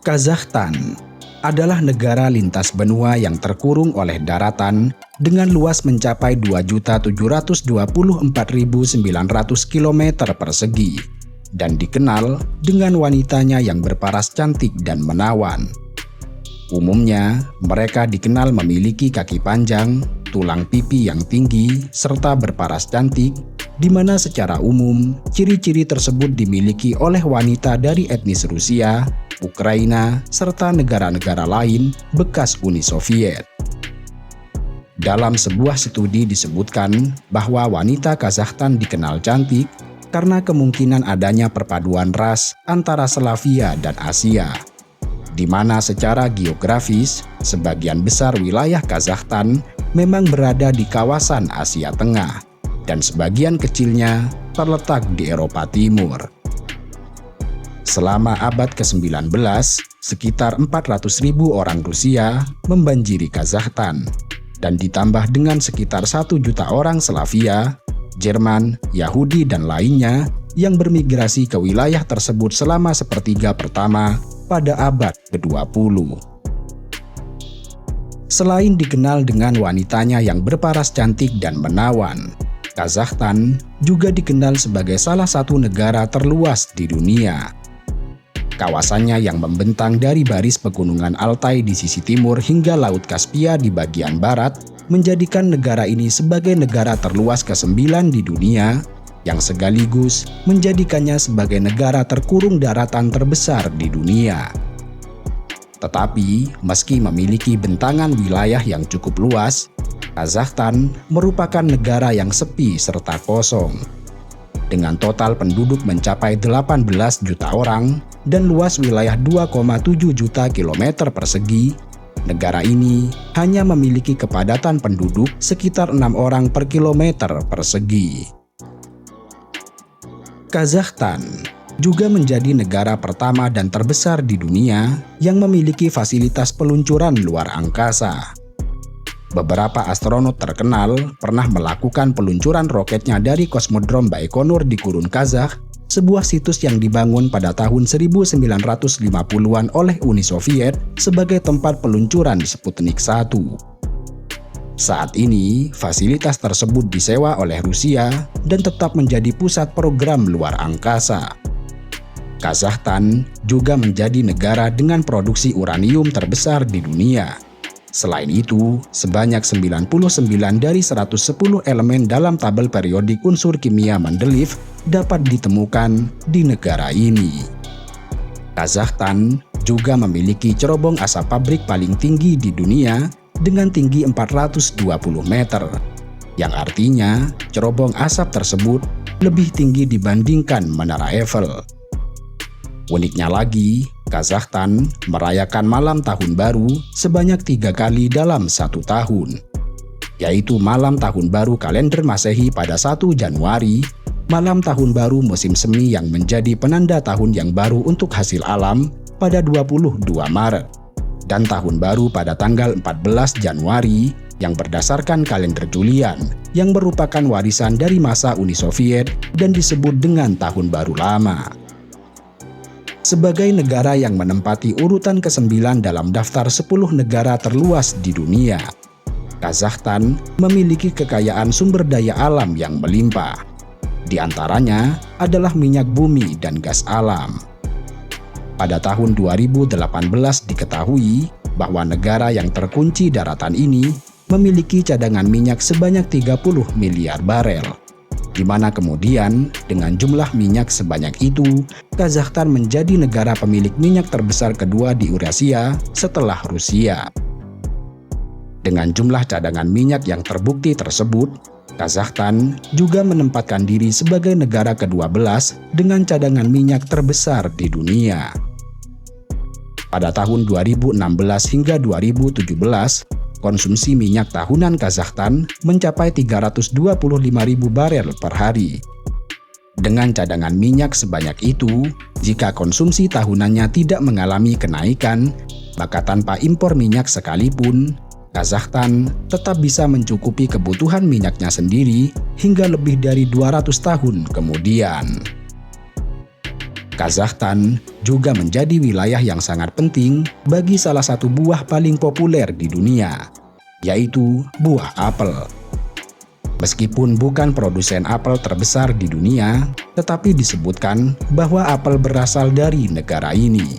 Kazakhstan adalah negara lintas benua yang terkurung oleh daratan dengan luas mencapai 2.724.900 km persegi dan dikenal dengan wanitanya yang berparas cantik dan menawan. Umumnya, mereka dikenal memiliki kaki panjang, tulang pipi yang tinggi, serta berparas cantik, di mana secara umum ciri-ciri tersebut dimiliki oleh wanita dari etnis Rusia, Ukraina, serta negara-negara lain bekas Uni Soviet. Dalam sebuah studi disebutkan bahwa wanita Kazakhstan dikenal cantik karena kemungkinan adanya perpaduan ras antara Slavia dan Asia, di mana secara geografis sebagian besar wilayah Kazakhstan memang berada di kawasan Asia Tengah dan sebagian kecilnya terletak di Eropa Timur. Selama abad ke-19, sekitar 400.000 orang Rusia membanjiri Kazakhstan, dan ditambah dengan sekitar 1 juta orang Slavia, Jerman, Yahudi, dan lainnya yang bermigrasi ke wilayah tersebut selama sepertiga pertama pada abad ke-20. Selain dikenal dengan wanitanya yang berparas cantik dan menawan, Kazakhstan juga dikenal sebagai salah satu negara terluas di dunia. Kawasannya yang membentang dari baris pegunungan Altai di sisi timur hingga Laut Kaspia di bagian barat menjadikan negara ini sebagai negara terluas ke-9 di dunia yang sekaligus menjadikannya sebagai negara terkurung daratan terbesar di dunia. Tetapi, meski memiliki bentangan wilayah yang cukup luas, Kazakhstan merupakan negara yang sepi serta kosong. Dengan total penduduk mencapai 18 juta orang dan luas wilayah 2,7 juta kilometer persegi, negara ini hanya memiliki kepadatan penduduk sekitar 6 orang per kilometer persegi. Kazakhstan juga menjadi negara pertama dan terbesar di dunia yang memiliki fasilitas peluncuran luar angkasa. Beberapa astronot terkenal pernah melakukan peluncuran roketnya dari Kosmodrom Baikonur di Gurun Kazakh, sebuah situs yang dibangun pada tahun 1950-an oleh Uni Soviet sebagai tempat peluncuran Sputnik 1. Saat ini, fasilitas tersebut disewa oleh Rusia dan tetap menjadi pusat program luar angkasa. Kazakhstan juga menjadi negara dengan produksi uranium terbesar di dunia. Selain itu, sebanyak 99 dari 110 elemen dalam tabel periodik unsur kimia Mendeleev dapat ditemukan di negara ini. Kazakhstan juga memiliki cerobong asap pabrik paling tinggi di dunia dengan tinggi 420 meter, yang artinya cerobong asap tersebut lebih tinggi dibandingkan Menara Eiffel. Uniknya lagi, Kazakhstan merayakan malam tahun baru sebanyak 3 kali dalam 1 tahun, yaitu malam tahun baru kalender Masehi pada 1 Januari, malam tahun baru musim semi yang menjadi penanda tahun yang baru untuk hasil alam pada 22 Maret, dan tahun baru pada tanggal 14 Januari yang berdasarkan kalender Julian yang merupakan warisan dari masa Uni Soviet dan disebut dengan Tahun Baru Lama. Sebagai negara yang menempati urutan ke-9 dalam daftar 10 negara terluas di dunia, Kazakhstan memiliki kekayaan sumber daya alam yang melimpah. Di antaranya adalah minyak bumi dan gas alam. Pada tahun 2018 diketahui bahwa negara yang terkunci daratan ini memiliki cadangan minyak sebanyak 30 miliar barel. Di mana kemudian dengan jumlah minyak sebanyak itu, Kazakhstan menjadi negara pemilik minyak terbesar kedua di Eurasia setelah Rusia. Dengan jumlah cadangan minyak yang terbukti tersebut, Kazakhstan juga menempatkan diri sebagai negara ke-12 dengan cadangan minyak terbesar di dunia. Pada tahun 2016 hingga 2017, konsumsi minyak tahunan Kazakhstan mencapai 325.000 barel per hari. Dengan cadangan minyak sebanyak itu, jika konsumsi tahunannya tidak mengalami kenaikan, maka tanpa impor minyak sekalipun, Kazakhstan tetap bisa mencukupi kebutuhan minyaknya sendiri hingga lebih dari 200 tahun kemudian. Kazakhstan juga menjadi wilayah yang sangat penting bagi salah satu buah paling populer di dunia, yaitu buah apel. Meskipun bukan produsen apel terbesar di dunia, tetapi disebutkan bahwa apel berasal dari negara ini.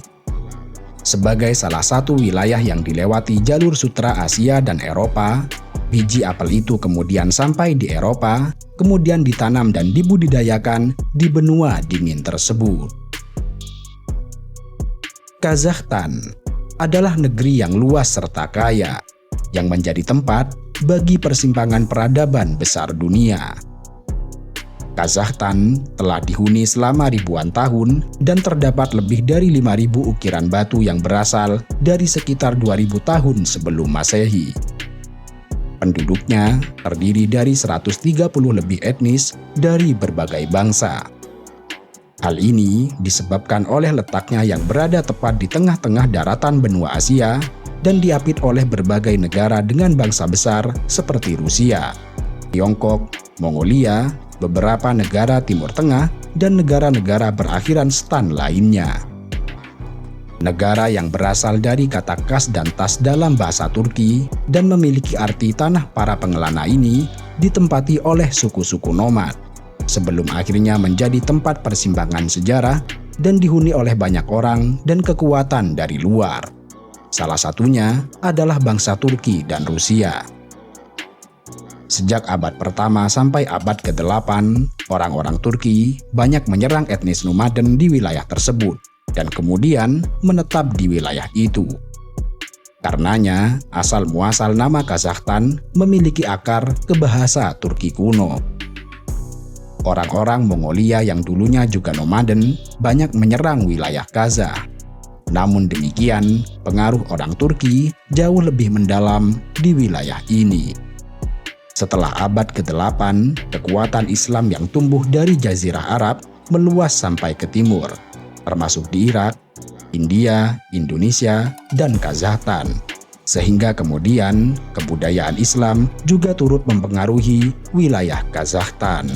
Sebagai salah satu wilayah yang dilewati jalur sutra Asia dan Eropa, biji apel itu kemudian sampai di Eropa, kemudian ditanam dan dibudidayakan di benua dingin tersebut. Kazakhstan adalah negeri yang luas serta kaya, yang menjadi tempat bagi persimpangan peradaban besar dunia. Kazakhstan telah dihuni selama ribuan tahun dan terdapat lebih dari 5.000 ukiran batu yang berasal dari sekitar 2.000 tahun sebelum Masehi. Penduduknya terdiri dari 130 lebih etnis dari berbagai bangsa. Hal ini disebabkan oleh letaknya yang berada tepat di tengah-tengah daratan benua Asia dan diapit oleh berbagai negara dengan bangsa besar seperti Rusia, Tiongkok, Mongolia, beberapa negara Timur Tengah, dan negara-negara berakhiran stan lainnya. Negara yang berasal dari kata kas dan tas dalam bahasa Turki dan memiliki arti tanah para pengelana ini ditempati oleh suku-suku nomad, sebelum akhirnya menjadi tempat persimpangan sejarah dan dihuni oleh banyak orang dan kekuatan dari luar. Salah satunya adalah bangsa Turki dan Rusia. Sejak abad pertama sampai abad ke-8, orang-orang Turki banyak menyerang etnis nomaden di wilayah tersebut dan kemudian menetap di wilayah itu. Karenanya, asal-muasal nama Kazakhstan memiliki akar ke bahasa Turki kuno. Orang-orang Mongolia yang dulunya juga nomaden banyak menyerang wilayah Kazakh. Namun demikian, pengaruh orang Turki jauh lebih mendalam di wilayah ini. Setelah abad ke-8, kekuatan Islam yang tumbuh dari Jazirah Arab meluas sampai ke timur, termasuk di Irak, India, Indonesia, dan Kazakhstan. Sehingga kemudian kebudayaan Islam juga turut mempengaruhi wilayah Kazakhstan.